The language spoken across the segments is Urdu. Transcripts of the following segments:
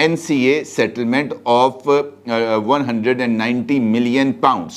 NCA settlement of 190 million pounds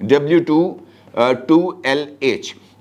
W2 2LH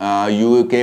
UK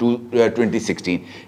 2016,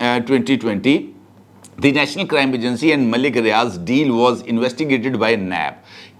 2020 The National Crime Agency and Malik Riaz deal was investigated by NAB,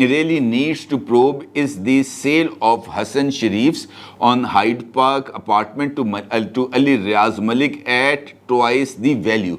really needs to probe is the sale of Hassan Sharif's on Hyde Park apartment to Ali Riaz Malik at twice the value,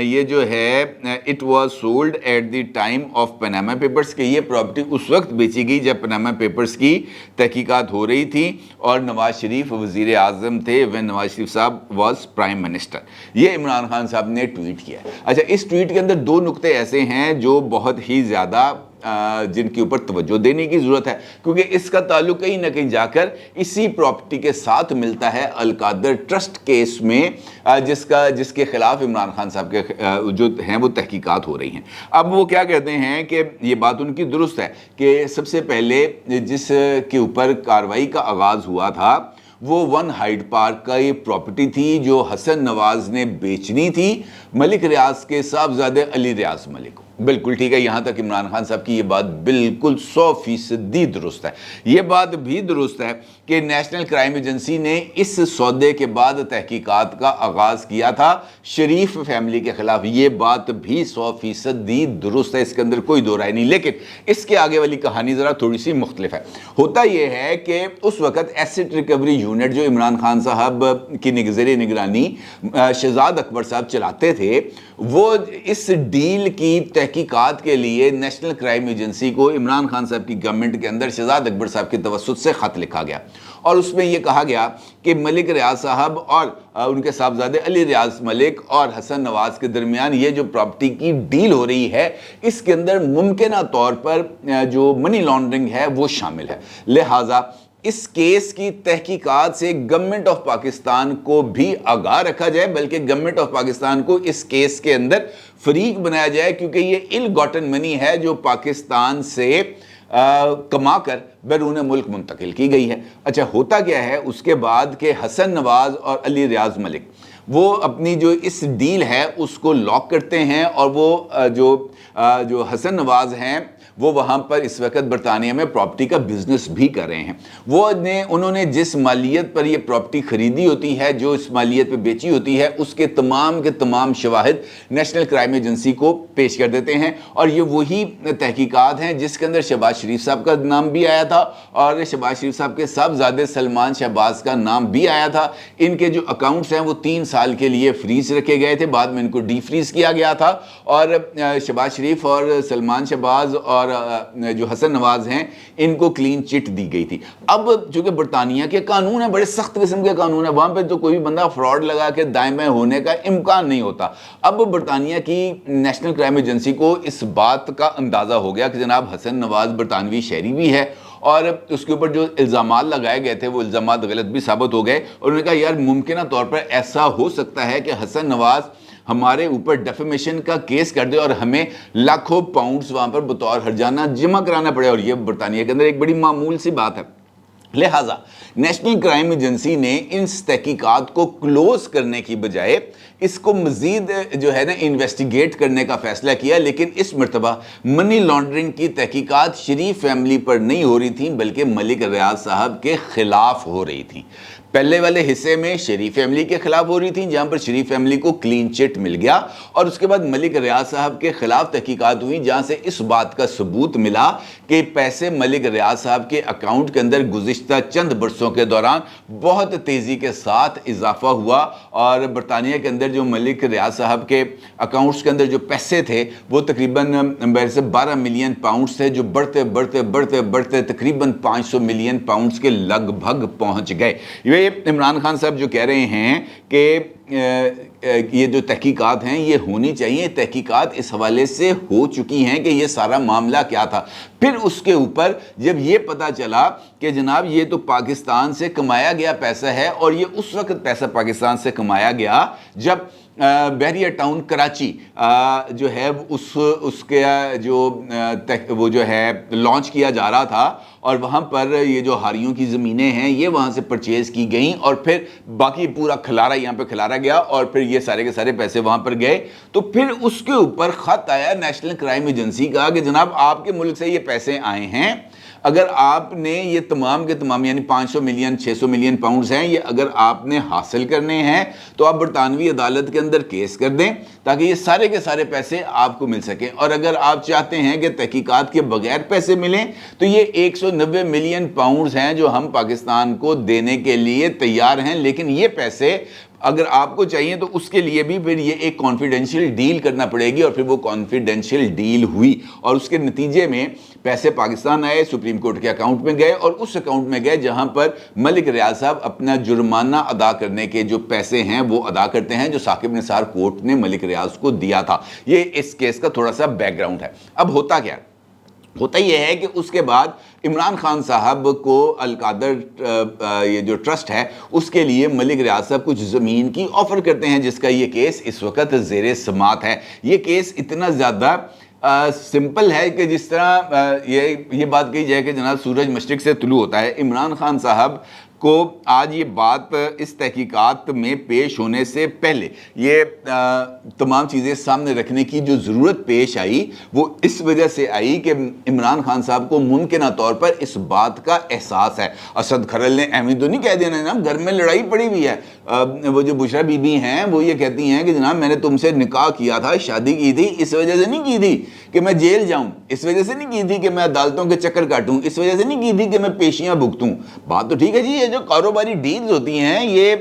یہ جو ہے it was sold at the time of Panama papers, کہ یہ پراپرٹی اس وقت بیچی گئی جب پاناما پیپرز کی تحقیقات ہو رہی تھی اور نواز شریف وزیر اعظم تھے when نواز شریف صاحب واز پرائم منسٹر۔ یہ عمران خان صاحب نے ٹویٹ کیا۔ اچھا، اس ٹویٹ کے اندر دو نقطے ایسے ہیں جو بہت ہی زیادہ جن کے اوپر توجہ دینے کی ضرورت ہے، کیونکہ اس کا تعلق کہیں نہ کہیں جا کر اسی پراپرٹی کے ساتھ ملتا ہے القادر ٹرسٹ کیس میں، جس کے خلاف عمران خان صاحب کے جو ہیں وہ تحقیقات ہو رہی ہیں۔ اب وہ کیا کہتے ہیں کہ یہ بات ان کی درست ہے کہ سب سے پہلے جس کے اوپر کارروائی کا آغاز ہوا تھا وہ ون ہائیڈ پارک کا یہ پراپرٹی تھی جو حسن نواز نے بیچنی تھی ملک ریاض کے صاحبزادے علی ریاض ملک کو۔ بالکل ٹھیک ہے، یہاں تک عمران خان صاحب کی یہ بات بالکل 100% درست ہے۔ یہ بات بھی درست ہے کہ نیشنل کرائم ایجنسی نے اس سودے کے بعد تحقیقات کا آغاز کیا تھا شریف فیملی کے خلاف، یہ بات بھی 100% درست ہے، اس کے اندر کوئی دو رائے نہیں۔ لیکن اس کے آگے والی کہانی ذرا تھوڑی سی مختلف ہے۔ ہوتا یہ ہے کہ اس وقت ایسٹ ریکوری یونٹ جو عمران خان صاحب کی زیر نگرانی شہزاد اکبر صاحب چلاتے تھے، وہ اس ڈیل کی تحقیقات کے لیے نیشنل کرائم ایجنسی کو عمران خان صاحب کی گورنمنٹ کے اندر شہزاد اکبر صاحب کے توسط سے خط لکھا گیا، اور اس میں یہ کہا گیا کہ ملک ریاض صاحب اور ان کے صاحبزادے علی ریاض ملک اور حسن نواز کے درمیان یہ جو پراپرٹی کی ڈیل ہو رہی ہے اس کے اندر ممکنہ طور پر جو منی لانڈرنگ ہے وہ شامل ہے، لہٰذا اس کیس کی تحقیقات سے گورنمنٹ آف پاکستان کو بھی آگاہ رکھا جائے، بلکہ گورنمنٹ آف پاکستان کو اس کیس کے اندر فریق بنایا جائے، کیونکہ یہ ال گاٹن منی ہے جو پاکستان سے کما کر بیرون ملک منتقل کی گئی ہے۔ اچھا، ہوتا کیا ہے اس کے بعد کہ حسن نواز اور علی ریاض ملک وہ اپنی جو اس ڈیل ہے اس کو لاک کرتے ہیں، اور وہ جو حسن نواز ہیں وہ وہاں پر اس وقت برطانیہ میں پراپرٹی کا بزنس بھی کر رہے ہیں۔ انہوں نے جس مالیت پر یہ پراپرٹی خریدی ہوتی ہے، جو اس مالیت پہ بیچی ہوتی ہے، اس کے تمام شواہد نیشنل کرائم ایجنسی کو پیش کر دیتے ہیں، اور یہ وہی تحقیقات ہیں جس کے اندر شہباز شریف صاحب کا نام بھی آیا تھا اور شہباز شریف صاحب کے صاحبزادے سلمان شہباز کا نام بھی آیا تھا۔ ان کے جو اکاؤنٹس ہیں وہ 3 سال کے لیے فریز رکھے گئے تھے، بعد میں ان کو ڈی فریز کیا گیا تھا، اور شہباز شریف اور سلمان شہباز اور جو حسن نواز ہیں ان کو کلین چٹ دی گئی تھی۔ اب چونکہ برطانیہ کے قانون ہیں، بڑے سخت قسم کے قانون ہیں، وہاں پہ تو کوئی بھی بندہ فراڈ لگا کے دائیں بائیں ہونے کا امکان نہیں ہوتا۔ اب برطانیہ کی نیشنل کرائم ایجنسی کو اس بات کا اندازہ ہو گیا کہ جناب حسن نواز برطانوی شہری بھی ہے، اور اس کے اوپر جو الزامات لگائے گئے تھے وہ الزامات غلط بھی ثابت ہو گئے، اور انہوں نے کہا یار ممکنہ طور پر ایسا ہو سکتا ہے کہ حسن نواز ہمارے اوپر ڈیفیمیشن کا کیس کر دے اور ہمیں لاکھوں پاؤنڈز وہاں پر بطور ہرجانہ جمع کرانا پڑے، اور یہ برطانیہ کے اندر ایک بڑی معمول سی بات ہے۔ لہٰذا نیشنل کرائم ایجنسی نے ان تحقیقات کو کلوز کرنے کی بجائے اس کو مزید جو ہے نا انویسٹیگیٹ کرنے کا فیصلہ کیا، لیکن اس مرتبہ منی لانڈرنگ کی تحقیقات شریف فیملی پر نہیں ہو رہی تھیں بلکہ ملک ریاض صاحب کے خلاف ہو رہی تھیں۔ پہلے والے حصے میں شریف فیملی کے خلاف ہو رہی تھیں جہاں پر شریف فیملی کو کلین چٹ مل گیا، اور اس کے بعد ملک ریاض صاحب کے خلاف تحقیقات ہوئی جہاں سے اس بات کا ثبوت ملا کہ پیسے ملک ریاض صاحب کے اکاؤنٹ کے اندر گزشتہ چند برسوں کے دوران بہت تیزی کے ساتھ اضافہ ہوا، اور برطانیہ کے اندر جو ملک ریاض صاحب کے اکاؤنٹس کے اندر جو پیسے تھے وہ تقریباً 12 ملین پاؤنڈز تھے، جو بڑھتے تقریباً 500 ملین پاؤنڈز کے لگ بھگ پہنچ گئے۔ یہ عمران خان صاحب جو کہہ رہے ہیں کہ یہ جو تحقیقات ہیں یہ ہونی چاہیے، تحقیقات اس حوالے سے ہو چکی ہیں کہ یہ سارا معاملہ کیا تھا۔ پھر اس کے اوپر جب یہ پتا چلا کہ جناب یہ تو پاکستان سے کمایا گیا پیسہ ہے، اور یہ اس وقت پیسہ پاکستان سے کمایا گیا جب بحریہ ٹاؤن کراچی جو ہے اس کے وہ جو ہے لانچ کیا جا رہا تھا، اور وہاں پر یہ جو ہاریوں کی زمینیں ہیں یہ وہاں سے پرچیز کی گئیں، اور پھر باقی پورا کھلارا یہاں پہ کھلارا گیا، اور پھر یہ سارے کے سارے پیسے وہاں پر گئے۔ تو پھر اس کے اوپر خط آیا نیشنل کرائم ایجنسی کا کہ جناب آپ کے ملک سے یہ پیسے آئے ہیں، اگر آپ نے یہ تمام کے تمام یعنی 500 ملین 600 ملین پاؤنڈز ہیں، یہ اگر آپ نے حاصل کرنے ہیں تو آپ برطانوی عدالت کے اندر کیس کر دیں تاکہ یہ سارے کے سارے پیسے آپ کو مل سکیں، اور اگر آپ چاہتے ہیں کہ تحقیقات کے بغیر پیسے ملیں تو یہ 190 ملین پاؤنڈز ہیں جو ہم پاکستان کو دینے کے لیے تیار ہیں، لیکن یہ پیسے اگر آپ کو چاہیے تو اس کے لیے بھی پھر یہ ایک کانفیڈینشیل ڈیل کرنا پڑے گی، اور پھر وہ کانفیڈینشیل ڈیل ہوئی اور اس کے نتیجے میں پیسے پاکستان آئے، سپریم کورٹ کے اکاؤنٹ میں گئے، اور اس اکاؤنٹ میں گئے جہاں پر ملک ریاض صاحب اپنا جرمانہ ادا کرنے کے جو پیسے ہیں وہ ادا کرتے ہیں، جو ثاقب نثار کورٹ نے ملک ریاض کو دیا تھا۔ یہ اس کیس کا تھوڑا سا بیک گراؤنڈ ہے۔ اب ہوتا کیا؟ ہوتا یہ ہے کہ اس کے بعد عمران خان صاحب کو القادر یہ جو ٹرسٹ ہے اس کے لیے ملک ریاض صاحب کچھ زمین کی آفر کرتے ہیں، جس کا یہ کیس اس وقت زیر سماعت ہے۔ یہ کیس اتنا زیادہ سمپل ہے کہ جس طرح یہ بات کہی جائے کہ جناب سورج مشرق سے طلوع ہوتا ہے۔ عمران خان صاحب کو آج یہ بات اس تحقیقات میں پیش ہونے سے پہلے یہ تمام چیزیں سامنے رکھنے کی جو ضرورت پیش آئی وہ اس وجہ سے آئی کہ عمران خان صاحب کو ممکنہ طور پر اس بات کا احساس ہے۔ اسد کھرل نے احمد تو نہیں کہہ دیا نا، گھر میں لڑائی پڑی ہوئی ہے۔ وہ جو بشرا بی بی ہیں وہ یہ کہتی ہیں کہ جناب میں نے تم سے نکاح کیا تھا، شادی کی تھی، اس وجہ سے نہیں کی تھی کہ میں جیل جاؤں، اس وجہ سے نہیں کی تھی کہ میں عدالتوں کے چکر کاٹوں، اس وجہ سے نہیں کی تھی کہ میں پیشیاں بھگتوں۔ بات تو ٹھیک ہے جی، یہ جو کاروباری ڈیلز ہوتی ہیں یہ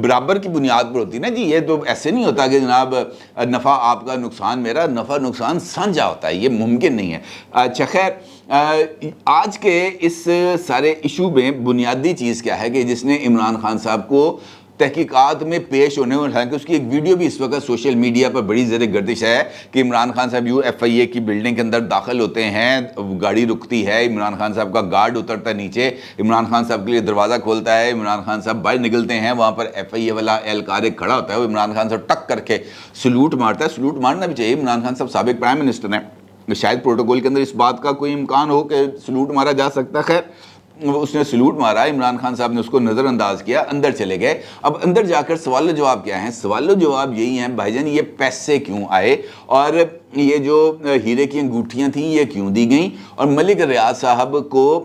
برابر کی بنیاد پر ہوتی ہے نا جی، یہ تو ایسے نہیں ہوتا کہ جناب نفع آپ کا نقصان میرا، نفع نقصان سانجھا ہوتا ہے، یہ ممکن نہیں ہے۔ اچھا خیر، آج کے اس سارے ایشو میں بنیادی چیز کیا ہے کہ جس نے عمران خان صاحب کو تحقیقات میں پیش ہونے اور حالانکہ اس کی ایک ویڈیو بھی اس وقت سوشل میڈیا پر بڑی زیر گردش ہے کہ عمران خان صاحب UFIA کی بلڈنگ کے اندر داخل ہوتے ہیں، گاڑی رکتی ہے، عمران خان صاحب کا گارڈ اترتا ہے نیچے، عمران خان صاحب کے لیے دروازہ کھولتا ہے، عمران خان صاحب باہر نکلتے ہیں، وہاں پر FIA والا اہلکار ایک کھڑا ہوتا ہے، وہ عمران خان صاحب ٹک کر کے سلوٹ مارتا ہے۔ سلوٹ مارنا بھی چاہیے، عمران خان صاحب سابق پرائم منسٹر ہیں، شاید پروٹوکول کے اندر اس بات کا کوئی امکان ہو کہ سلوٹ مارا جا سکتا ہے۔ خیر اس نے سلوٹ مارا، عمران خان صاحب نے اس کو نظر انداز کیا، اندر چلے گئے۔ اب اندر جا کر سوال و جواب کیا ہیں؟ سوال و جواب یہی ہیں بھائی جان، یہ پیسے کیوں آئے اور یہ جو ہیرے کی انگوٹھیاں تھیں یہ کیوں دی گئیں، اور ملک ریاض صاحب کو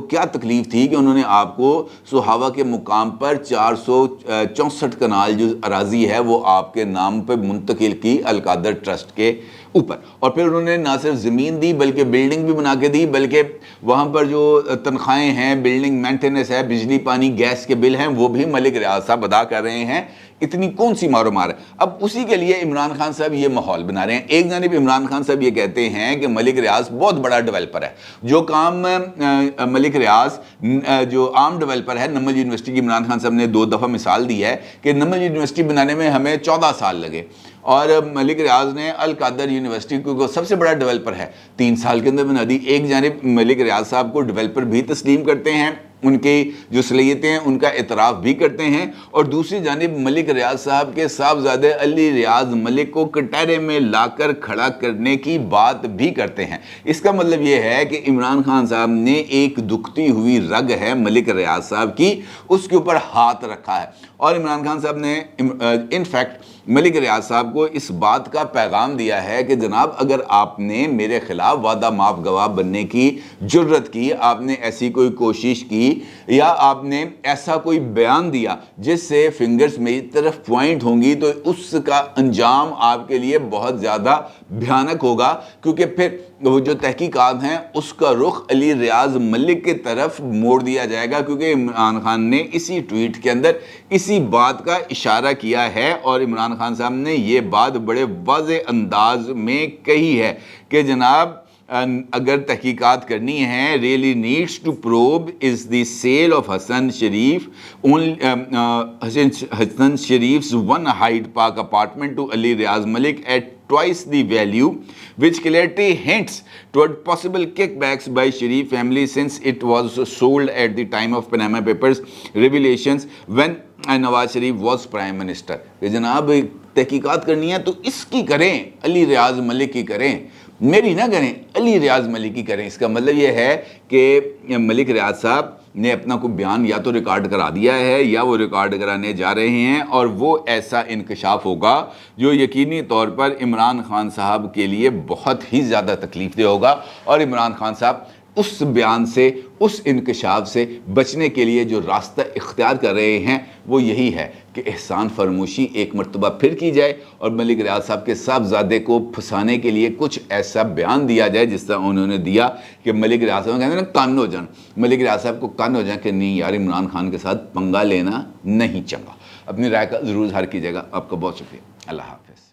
کیا تکلیف تھی کہ انہوں نے آپ کو سہاوا کے مقام پر 464 کنال جو اراضی ہے وہ آپ کے نام پہ منتقل کی القادر ٹرسٹ کے اوپر، اور پھر انہوں نے نہ صرف زمین دی بلکہ بلڈنگ بھی بنا کے دی، بلکہ وہاں پر جو تنخواہیں ہیں، بلڈنگ مینٹیننس ہے، بجلی پانی گیس کے بل ہیں، وہ بھی ملک ریاض صاحب ادا کر رہے ہیں۔ اتنی کون سی مارو مار ہے؟ اب اسی کے لیے عمران خان صاحب یہ ماحول بنا رہے ہیں۔ ایک جانب عمران خان صاحب یہ کہتے ہیں کہ ملک ریاض بہت بڑا ڈیولپر ہے، جو کام ملک ریاض جو عام ڈیولپر ہے، نمل یونیورسٹی کی عمران خان صاحب نے 2 دفعہ مثال دی ہے کہ نمل یونیورسٹی بنانے میں ہمیں 14 سال لگے، اور ملک ریاض نے القادر یونیورسٹی کو سب سے بڑا ڈیولپر ہے 3 سال کے اندر بنا دی۔ ایک جانب ملک ریاض صاحب کو ڈیولپر بھی تسلیم کرتے ہیں، ان کی جو صلاحیتیں ہیں ان کا اعتراف بھی کرتے ہیں، اور دوسری جانب ملک ریاض صاحب کے صاحبزادے علی ریاض ملک کو کٹہرے میں لا کر کھڑا کرنے کی بات بھی کرتے ہیں۔ اس کا مطلب یہ ہے کہ عمران خان صاحب نے ایک دکھتی ہوئی رگ ہے ملک ریاض صاحب کی، اس کے اوپر ہاتھ رکھا ہے، اور عمران خان صاحب نے انفیکٹ ملک ریاض صاحب کو اس بات کا پیغام دیا ہے کہ جناب اگر آپ نے میرے خلاف وعدہ معاف گواہ بننے کی جرت کی، آپ نے ایسی کوئی کوشش کی یا آپ نے ایسا کوئی بیان دیا جس سے فنگرز میری طرف پوائنٹ ہوں گی، تو اس کا انجام آپ کے لیے بہت زیادہ بھیانک ہوگا، کیونکہ پھر وہ جو تحقیقات ہیں اس کا رخ علی ریاض ملک کی طرف موڑ دیا جائے گا، کیونکہ عمران خان نے اسی ٹویٹ کے اندر اسی بات کا اشارہ کیا ہے، اور عمران خان صاحب نے یہ بات بڑے واضح انداز میں کہی ہے کہ جناب اگر تحقیقات کرنی ہے، really needs to probe is the sale of Hassan Sharif, Hassan Sharif's one Hyde Park apartment to Ali Riaz Malik at twice the value, which clarity hints toward possible kickbacks by Sharif family since it was sold at the time of Panama Papers revelations when Nawaz Sharif was prime minister. کہ جناب تحقیقات کرنی ہے تو اس کی کریں، علی ریاض ملک کی کریں، میری نہ کریں، علی ریاض ملک کی کریں۔ اس کا مطلب یہ ہے کہ ملک ریاض صاحب نے اپنا کوئی بیان یا تو ریکارڈ کرا دیا ہے یا وہ ریکارڈ کرانے جا رہے ہیں، اور وہ ایسا انکشاف ہوگا جو یقینی طور پر عمران خان صاحب کے لیے بہت ہی زیادہ تکلیف دہ ہوگا، اور عمران خان صاحب اس بیان سے، اس انکشاف سے بچنے کے لیے جو راستہ اختیار کر رہے ہیں وہ یہی ہے کہ احسان فراموشی ایک مرتبہ پھر کی جائے، اور ملک ریاض صاحب کے صاحبزادے کو پھنسانے کے لیے کچھ ایسا بیان دیا جائے جس طرح انہوں نے دیا کہ ملک ریاض صاحب کہتے ہیں نا کن ہو جان، ملک ریاض صاحب کو کن ہو جائیں کہ نہیں یار عمران خان کے ساتھ پنگا لینا نہیں چنگا۔ اپنی رائے کا ضرور اظہار کیجیے گا. آپ کا بہت شکریہ. اللہ حافظ.